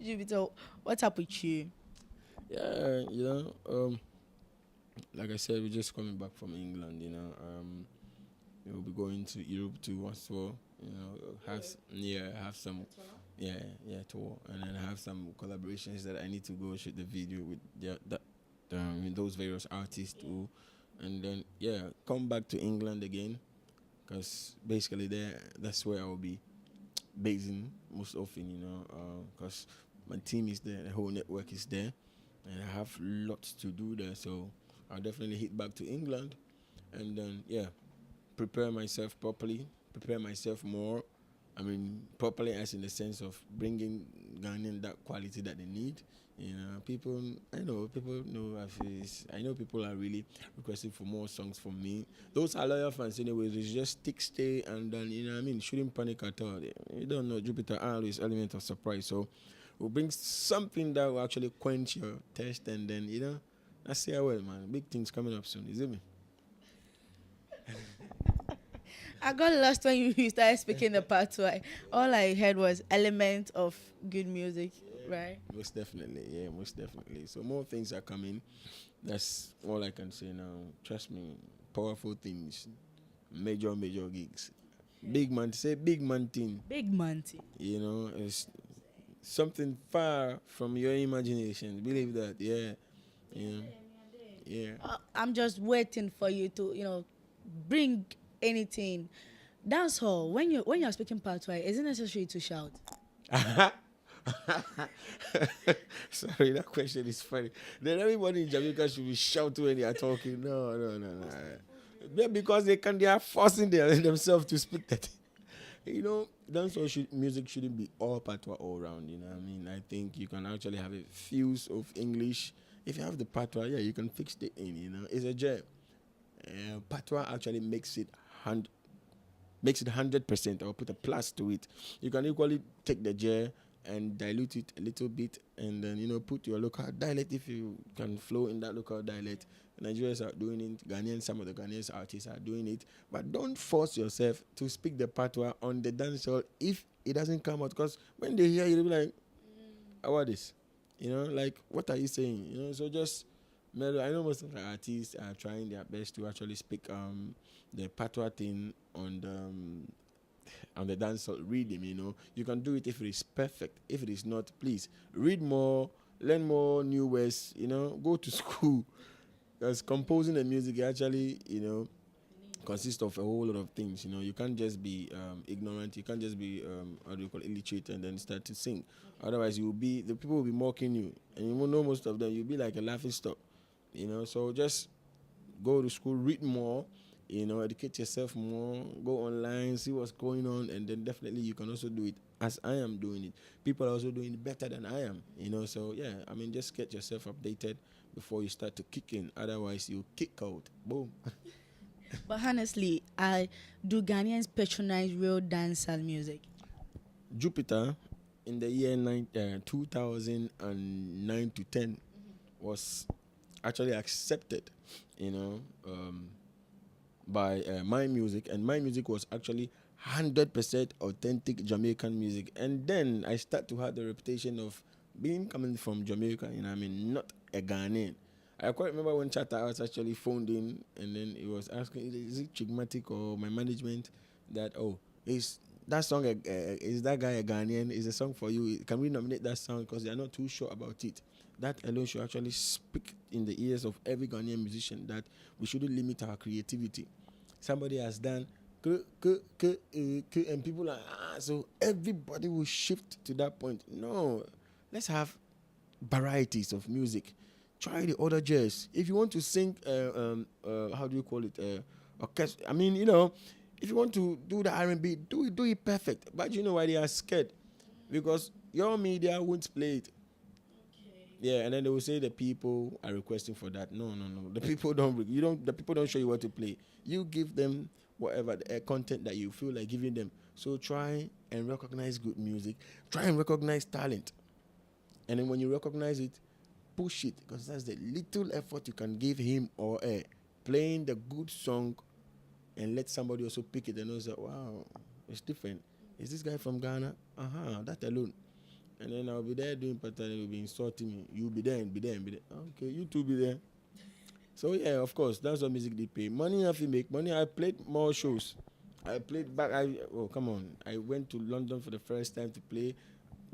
Jupiter, what's up with you? Yeah, like I said, we're just coming back from England. We'll be going to Europe too as well. Have some tour, and then have some collaborations that I need to go shoot the video with those various artists too, and then come back to England again, because basically that's where I will be basing most often, because my team is there, the whole network is there, and I have lots to do there. So I'll definitely hit back to England, and then yeah, prepare myself properly, prepare myself more. I mean, properly as in the sense of bringing Ghanaian that quality that they need. People. People know. I know people are really requesting for more songs from me. Those are loyal fans, anyways. It's just stick, stay, and then shouldn't panic at all. You don't know, Jupiter always element of surprise. So we'll bring something that will actually quench your thirst, and then I say, well, man, big things coming up soon. Is it me? I got lost when you started speaking the patois. All I heard was element of good music, right? Most definitely, yeah, most definitely. So more things are coming. That's all I can say now. Trust me, powerful things, major gigs. Big man, say big man thing. Big Monty. It's something far from your imagination. Believe that, yeah, yeah, yeah. I'm just waiting for you to, bring anything. Dance hall. When you're speaking patois, is it necessary to shout? Sorry, that question is funny. Then everybody in Jamaica should be shouting when they are talking. No, no, no, no. Yeah, because they are forcing themselves to speak that. Dancehall music shouldn't be all patois all round. I think you can actually have a fuse of English. If you have the patois, yeah, you can fix it in. It's a gem. Patois actually makes it 100%, or put a plus to it. You can equally take the J and dilute it a little bit, and then put your local dialect if you can flow in that local dialect. Nigerians are doing it. Some of the Ghanaian artists are doing it, but don't force yourself to speak the patois on the dancehall if it doesn't come out. Because when they hear you, they'll be like, "What is?" Like, what are you saying? So just mellow. I know most of the artists are trying their best to actually speak the patois thing on the dancehall rhythm. You can do it if it is perfect. If it is not, please read more, learn more new words. Go to school, because composing the music actually consists of a whole lot of things. You can't just be ignorant. You can't just be how do you call it, illiterate, and then start to sing. Otherwise, the people will be mocking you, and you will know most of them. You'll be like a laughing stock. So just go to school, read more, educate yourself more, go online, see what's going on, and then definitely you can also do it as I am doing it. People are also doing it better than I am, So yeah, just get yourself updated before you start to kick in. Otherwise, you kick out. Boom. But honestly, do Ghanaians patronize real dancehall music? Jupiter in the year 2009 to 10 was actually accepted, by My Music, and My Music was actually 100% authentic Jamaican music. And then I start to have the reputation of being coming from Jamaica, not a Ghanaian. I quite remember when Chatter was actually phoned in, and then he was asking, is it Chigmatic or my management that, is that song, is that guy a Ghanaian? Is the song for you? Can we nominate that song? Because they are not too sure about it. That alone should actually speak in the ears of every Ghanaian musician that we shouldn't limit our creativity. Somebody has done, and people are, so everybody will shift to that point. No, let's have varieties of music. Try the other jazz. If you want to sing, how do you call it? Orchestra. If you want to do the R&B, do it perfect. But you know why they are scared? Because your media won't play it. Yeah, and then they will say the people are requesting for that. No. The people don't. The people don't show you what to play. You give them whatever the content that you feel like giving them. So try and recognize good music. Try and recognize talent. And then when you recognize it, push it, because that's the little effort you can give him or her. Playing the good song, and let somebody also pick it and also, wow, it's different. Is this guy from Ghana? That alone. And then I'll be there doing pattern, and you'll be insulting me. You'll be there and be there and be there. Okay, you two be there. So yeah, of course, that's what music they pay. Money have to make money. I played more shows. I played back. Come on. I went to London for the first time to play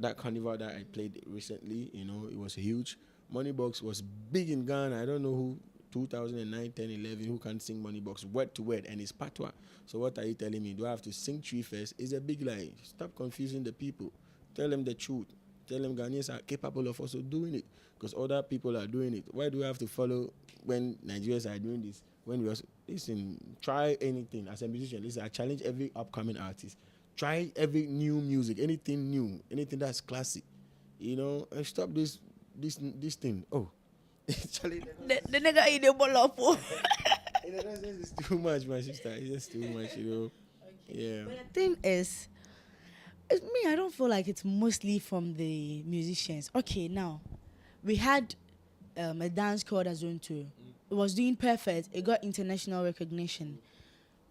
that carnival that I played recently. It was huge. Moneybox was big in Ghana. I don't know who 2009, 10, 11 who can sing Money Box word to word and it's patois. So what are you telling me? Do I have to sing Tree first? It's a big lie. Stop confusing the people. Tell them the truth. Tell them Ghanaians are capable of also doing it because other people are doing it. Why do we have to follow when Nigerians are doing this? When we also listen, try anything as a musician. Listen, I challenge every upcoming artist. Try every new music, anything new, anything that's classic. You know, and stop this thing. Oh, Charlie, The nigga eat the ball up. it's too much, my sister. It's just too much, you know. Yeah. But the thing is, it's me, I don't feel like it's mostly from the musicians. Okay, now, we had a dance called Azuntu. It was doing perfect. It got international recognition.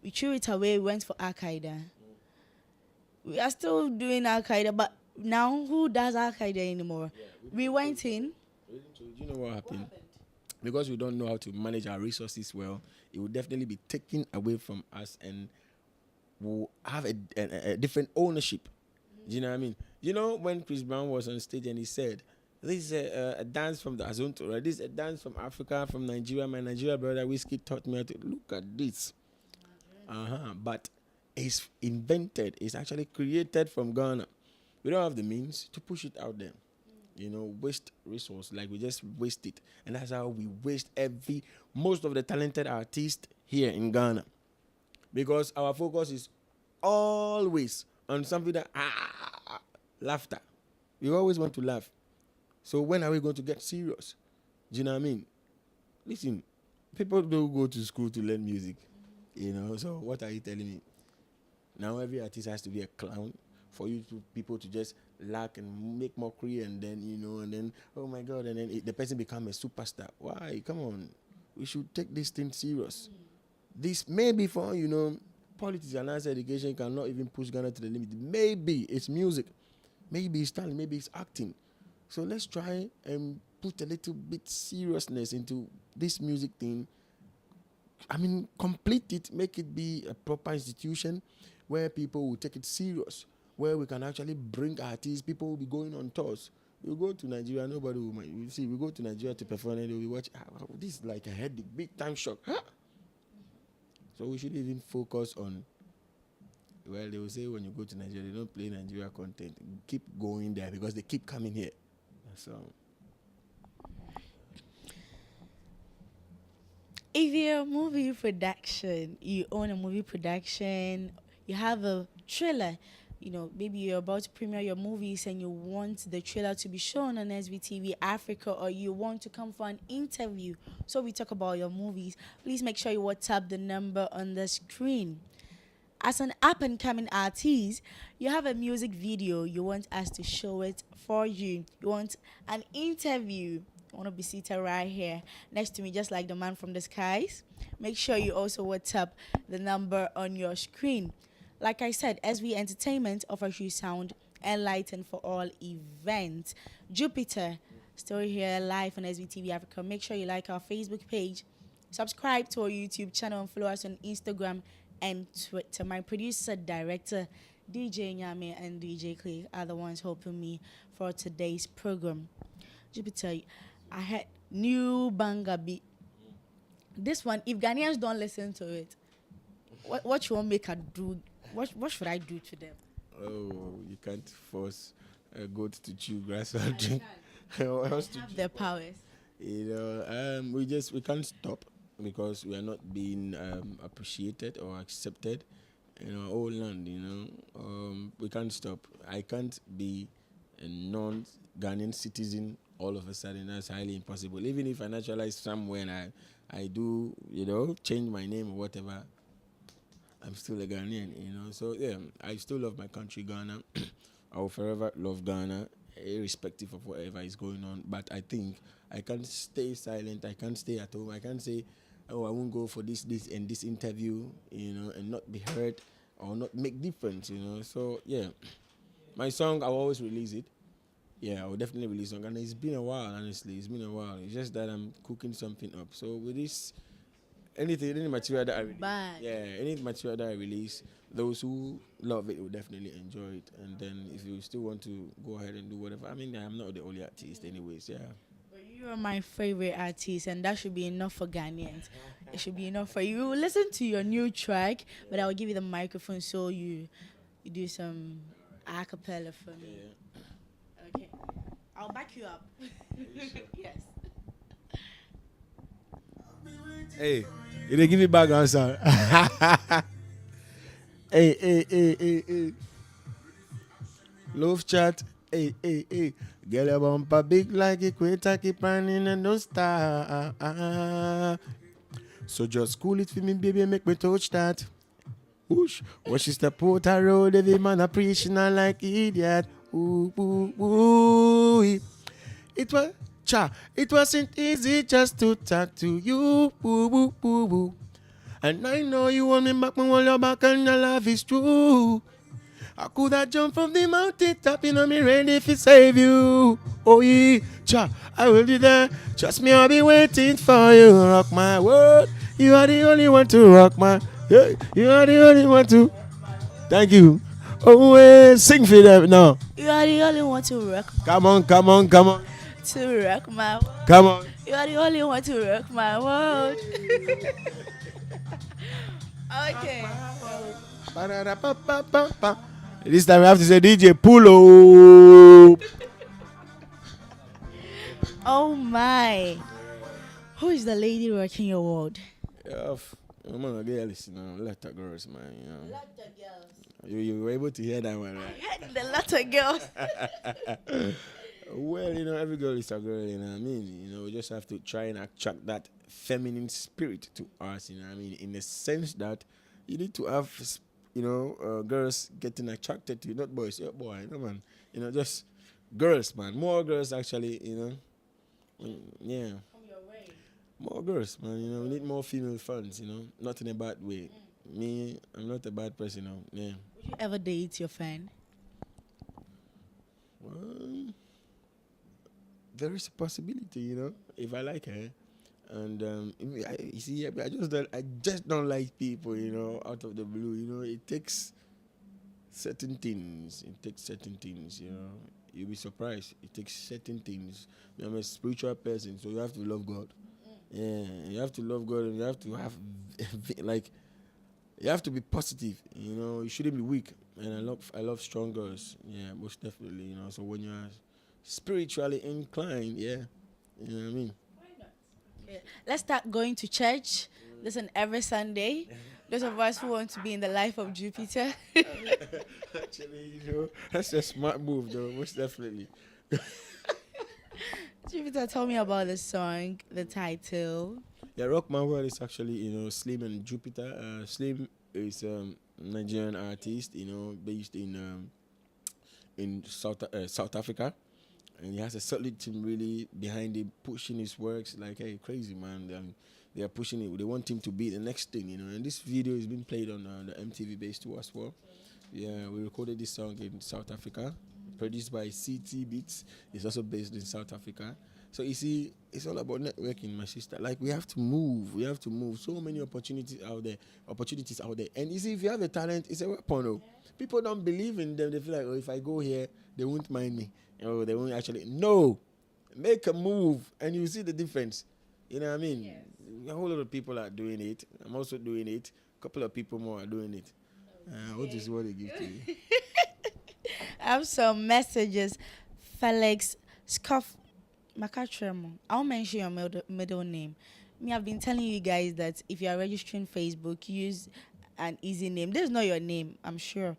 We threw it away, we went for Al Qaeda. We are still doing Al Qaeda, but now who does Al Qaeda anymore? We went in. Do you know what happened? Because we don't know how to manage our resources well, it will definitely be taken away from us and we'll have a different ownership. Do you know what I mean? You know, when Chris Brown was on stage and he said, this is a dance from the Azonto, right? This is a dance from Africa, from Nigeria. My Nigeria brother Whiskey taught me how to look at this. But it's invented, it's actually created from Ghana. We don't have the means to push it out there. You know, waste resource, like we just waste it. And that's how we waste most of the talented artists here in Ghana. Because our focus is always on something that, laughter. We always want to laugh. So when are we going to get serious? Do you know what I mean? Listen, people don't go to school to learn music. You know, so what are you telling me? Now every artist has to be a clown for people to just laugh and make mockery and then, you know, and then, oh my God, and then the person become a superstar. Why? Come on. We should take this thing serious. This may be for, you know, politics and arts education cannot even push Ghana to the limit. Maybe it's music. Maybe it's talent. Maybe it's acting. So let's try and put a little bit seriousness into this music thing. I mean, complete it, make it be a proper institution where people will take it serious, where we can actually bring artists, people will be going on tours. You go to Nigeria, nobody will mind. You see, we go to Nigeria to perform and we watch, this is like a headache, big time shock. Huh? So we should even focus on, well, they will say when you go to Nigeria, they don't play Nigeria content. Keep going there because they keep coming here. So, if you're a movie production, you own a movie production, you have a trailer, you know, maybe you're about to premiere your movies and you want the trailer to be shown on SVTV Africa, or you want to come for an interview so we talk about your movies, please make sure you WhatsApp the number on the screen. As an up-and-coming artist, you have a music video, you want us to show it for you. You want an interview. I want to be seated right here next to me, just like the man from the skies. Make sure you also WhatsApp the number on your screen. Like I said, SV Entertainment offers you sound and lighting for all events. Jupiter, still here live on SVTV Africa. Make sure you like our Facebook page, subscribe to our YouTube channel, and follow us on Instagram and Twitter. My producer, director, DJ Nyame and DJ Clay are the ones helping me for today's program. Jupiter, I had new banger beat. This one, if Ghanaians don't listen to it, what you want make her do? What should I do to them? oh, you can't force a goat to chew grass or drink. Or else to Have their powers. You know, we can't stop because we are not being appreciated or accepted in our own land. You know, we can't stop. I can't be a non-Ghanaian citizen all of a sudden. That's highly impossible. Even if I naturalize somewhere and I do, you know, change my name or whatever, I'm still a Ghanaian, you know. So yeah, I still love my country, Ghana. I will forever love Ghana, irrespective of whatever is going on. But I think I can't stay silent. I can't stay at home. I can't say, oh, I won't go for this, and this interview, you know, and not be heard or not make difference, you know. So yeah, my song, I'll always release it. Yeah, I will definitely release it. And it's been a while, honestly. It's been a while. It's just that I'm cooking something up. So with this, any material that I release, any material that I release, those who love it will definitely enjoy it. And then if you still want to go ahead and do whatever, I mean, I'm not the only artist anyways, yeah. But You're my favorite artist, and that should be enough for Ghanaians. It should be enough for you. We will listen to your new track, but I will give you the microphone so you do some a cappella for me. Yeah. Okay. I'll back you up. Yes. Hey, you didn't give me background sound. Hey. Love chat. Hey. Girl, your bumper big like equator, keep running and don't stop. So just cool it for me, baby, make me touch that. Whoosh. When she step out the road, every man a preaching her like idiot. Ooh. It wasn't easy just to talk to you. Ooh. And I know you want me back, me hold your back and your love is true. I could have jumped from the mountain top, you know me ready to save you. Oh yeah, I will be there. Trust me, I'll be waiting for you. Rock my world. You are the only one to rock my. Yeah, you are the only one to. Thank you. Always sing for them now. You are the only one to rock Come on. to rock my. Come on. You are the only one to rock my world. Okay. Ba-da-da-ba-ba-ba-ba. This time we have to say DJ pull up. Oh my. Who is the lady rocking your world? Yeah, I'm on a girl, let the girls, man. Lot of girls. You were able to hear that one, right? The lot of girls. Well, every girl is a girl, what I mean? We just have to try and attract that feminine spirit to us, what I mean? In the sense that you need to have, girls getting attracted to you, not boys. Yeah, boy, man. Just girls, man. More girls, actually, Yeah. Come your way. More girls, man. We need more female fans, not in a bad way. Me, I'm not a bad person, Yeah. Would you ever date your fan? Well, there is a possibility, if I like her. And you see, I just don't like people, out of the blue. It takes certain things. You'll be surprised. It takes certain things. I'm a spiritual person, so you have to love God. Yeah, you have to love God, and you have to have you have to be positive. You shouldn't be weak. And I love strong girls. Yeah, most definitely. So when you are spiritually inclined, yeah, you know what I mean. Okay. Let's start going to church. Listen every Sunday. Those of us who want to be in the life of Jupiter. Actually, that's a smart move, though. Most definitely. Jupiter, tell me about the song, the title. Yeah, Rock My World is actually, Slim and Jupiter. Slim is Nigerian artist, based in South Africa, and he has a solid team really behind him, pushing his works like, hey, crazy man. They are pushing it. They want him to be the next thing, And this video has been played on the MTV base too as well. Yeah, we recorded this song in South Africa, produced by CT Beats. It's also based in South Africa. So you see, it's all about networking, my sister. Like we have to move. So many opportunities out there. And you see, if you have a talent, it's a weapon. Oh. People don't believe in them. They feel like, oh, if I go here, they won't mind me. Oh, they won't actually. No, make a move, and you see the difference. You know what I mean? Yes. A whole lot of people are doing it. I'm also doing it. A couple of people more are doing it. What is what they give to you? I have some messages. Felix Scuff Makatremo. I'll mention your middle name. I've been telling you guys that if you are registering Facebook, use an easy name. This is not your name, I'm sure.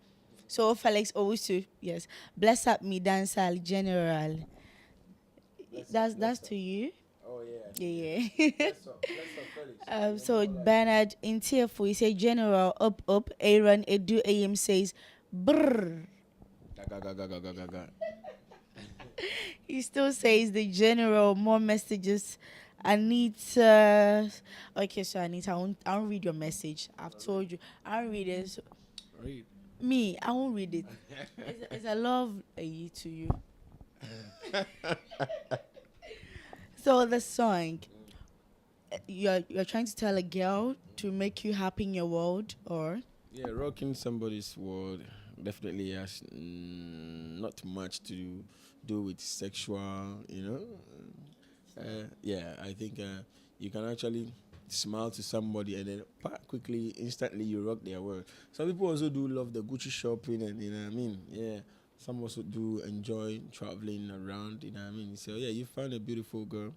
So Felix Owusu, yes. Bless up me dancer general. That's to you. Oh Yeah. Bless up, Felix. So Bernard in Tiafu, he say general up. Aaron Edu AM says brr. Ga. He still says the general. More messages. Anita. Okay, so Anita, I won't read your message. I've told you. I won't read it. So Read. me, I won't read it. It's a love to you. So the song, you're trying to tell a girl to make you happy in your world, or Yeah, rocking somebody's world definitely has not much to do with sexual, Yeah, I think you can actually smile to somebody and then quickly, instantly, you rock their world. Some people also do love the Gucci shopping, and you know what I mean. Yeah, some also do enjoy traveling around. You know what I mean. So yeah, you found a beautiful girl,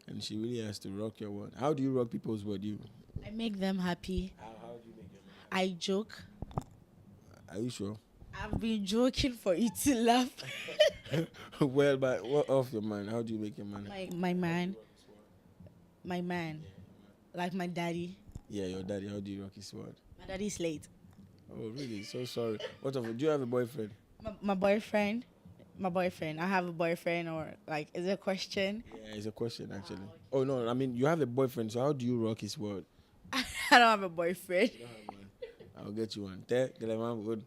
and she really has to rock your world. How do you rock people's world? You? I make them happy. How do you make them? I joke. Are you sure? I've been joking for you to laugh. Well, but what off your mind? How do you make your man? My man, my man, like my daddy. Yeah, your daddy. How do you rock his world? My daddy's late. Oh, really? So sorry. What of? Do you have a boyfriend? My boyfriend. My boyfriend. I have a boyfriend, or like, is it a question? Yeah, it's a question actually. Oh no, I mean you have a boyfriend, so how do you rock his world? I don't have a boyfriend. I'll get you one. Tell him I'm good.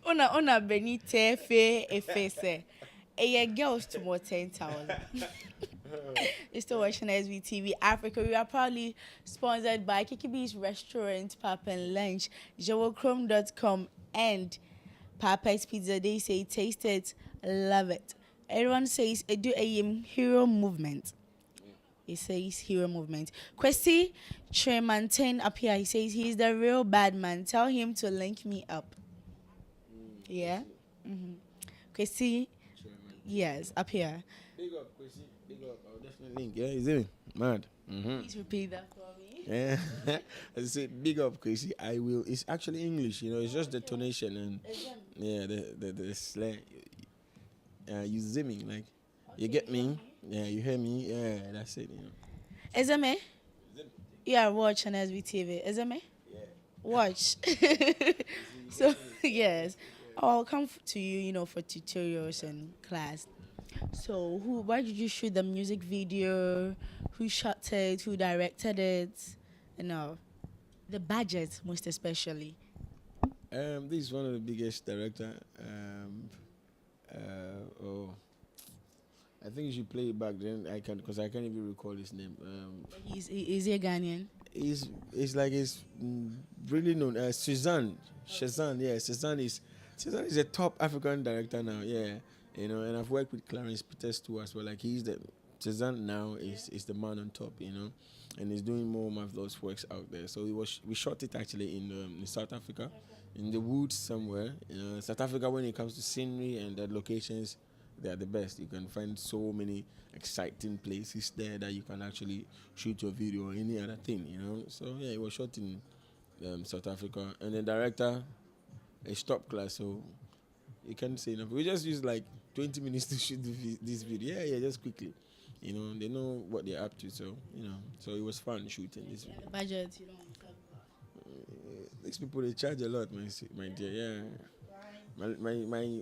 Una benite fe efese. A girls to more 10,000. You're still watching SVTV Africa. We are proudly sponsored by Kikibi's Restaurant, Papa and Lunch, JoelChrome.com, and Papa's Pizza. They say taste it, love it. Everyone says do a hero movement. He says hero movement. Kwesi Tremanten up here. He says he's the real bad man. Tell him to link me up. Yeah. Kwesi, yes, up here. Big up, Chrissy. Big up. I'll definitely link. Yeah, is it? Mad. Please repeat that for me. Yeah. As I said, big up, Chrissy. I will. It's actually English, you know. It's just the tonation and yeah, the slang. You zimming like. You get me? Yeah, you hear me? Yeah, that's it. You know. Is it me? You are watching SVTV. Is it me? Yeah. Watch. So yes, I'll come to you, for tutorials and class. So why did you shoot the music video? Who shot it? Who directed it? The budget most especially. This is one of the biggest director. I think you should play it back then. Because I can't even recall his name. Is he a Ghanaian? He's really known as Suzanne. Shazan, yeah, Suzanne is a top African director now, yeah. And I've worked with Clarence Peters too as well. Like Suzanne now is the man on top, and he's doing more marvelous works out there. So we shot it actually in South Africa, in the woods somewhere. South Africa, when it comes to scenery and the locations, they are the best. You can find so many exciting places there that you can actually shoot your video or any other thing, So yeah, it was shot in South Africa, and the director is top class. So you can't say enough. We just used like 20 minutes to shoot this video. Yeah, just quickly. They know what they're up to. So so it was fun shooting this video. The budget, These people they charge a lot, my dear. Yeah.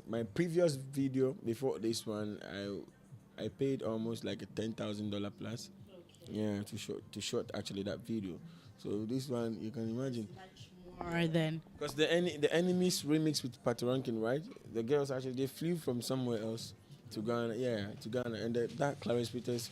My previous video before this one, I paid almost like a $10,000 plus. Yeah, to shot actually that video. So this one you can imagine. Much more than Because the enemies remix with Patoranking, right? The girls actually they flew from somewhere else to Ghana. Yeah, to Ghana, and that Clarence Peters,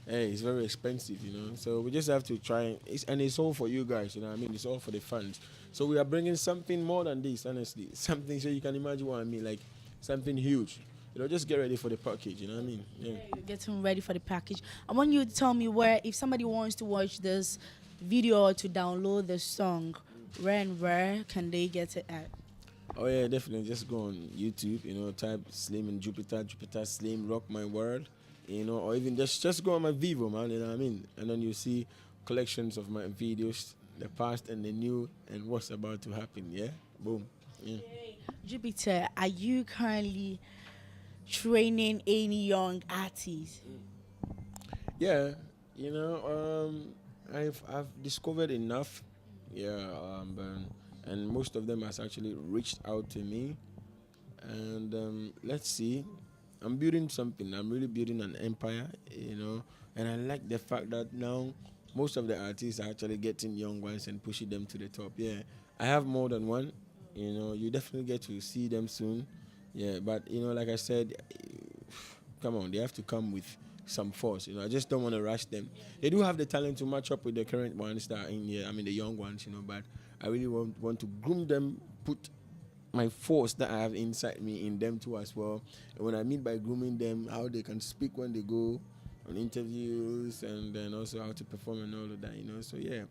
hey, it's very expensive, So we just have to try. It's all for you guys, I mean, it's all for the fans. So we are bringing something more than this, honestly. Something so you can imagine what I mean, like something huge. Just get ready for the package, you know what I mean? Yeah. you're getting ready for the package. I want you to tell me where, if somebody wants to watch this video or to download the song, where can they get it at? Oh yeah, definitely. Just go on YouTube, type Slim and Jupiter Slim Rock My World, or even just go on my Vivo, man, you know what I mean? And then you see collections of my videos, the past and the new, and what's about to happen, yeah? Boom. Yeah. Jupiter, are you currently training any young artists? Yeah, I've discovered enough, and most of them has actually reached out to me, and let's see, I'm building something. I'm really building an empire, and I like the fact that now most of the artists are actually getting young ones and pushing them to the top. Yeah, I have more than one. You definitely get to see them soon. Yeah, but like I said, come on, they have to come with some force. I just don't want to rush them. They do have the talent to match up with the current ones that are in here. I mean, the young ones. But I really want to groom them, put my force that I have inside me in them too as well. And when I mean by grooming them, how they can speak when they go on interviews, and then also how to perform and all of that, So yeah,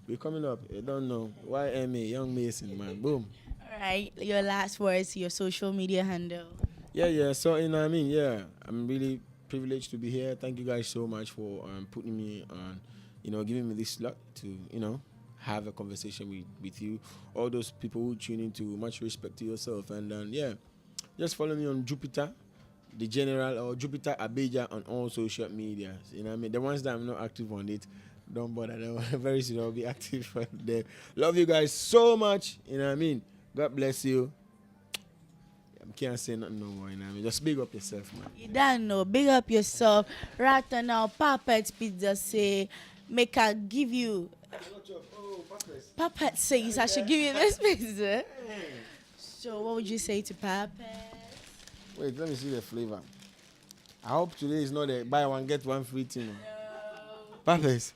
we're coming up. I don't know. YMA, Young Mason, man. Boom. All right, your last words, your social media handle. Yeah. So yeah, I'm really privileged to be here. Thank you guys so much for putting me on, giving me this slot to, have a conversation with you. All those people who tune into, much respect to yourself. And yeah, just follow me on Jupiter, the General, or Jupiter Abeja on all social media. The ones that I'm not active on it, don't bother. Very soon I'll be active on there. Love you guys so much. God bless you. I can't say nothing no more. Just big up yourself, man. You don't know. Big up yourself. Right now, Puppet Pizza say, make I give you. Puppet says I should give you this pizza. So what would you say to Puppet? Wait, let me see the flavor. I hope today is not a buy one get one free thing. No. Papa's.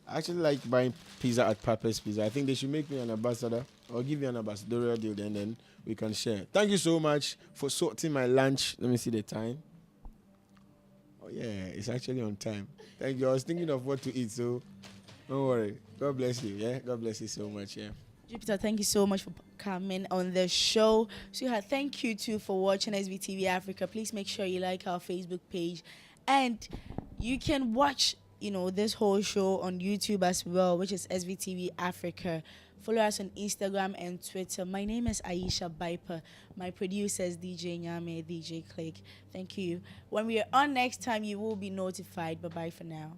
I actually like buying pizza at Papa's Pizza. I think they should make me an ambassador or give me an ambassadorial deal, and then we can share. Thank you so much for sorting my lunch. Let me see the time. Oh yeah, it's actually on time. Thank you. I was thinking of what to eat, so don't worry. God bless you. Yeah, God bless you so much. Yeah. Jupiter, thank you so much for coming on the show. Sweetheart, thank you too for watching SVTV Africa. Please make sure you like our Facebook page, and you can watch, this whole show on YouTube as well, which is SVTV Africa. Follow us on Instagram and Twitter. My name is Aisha Biper. My producer is DJ Nyame, DJ Click. Thank you. When we are on next time, you will be notified. Bye-bye for now.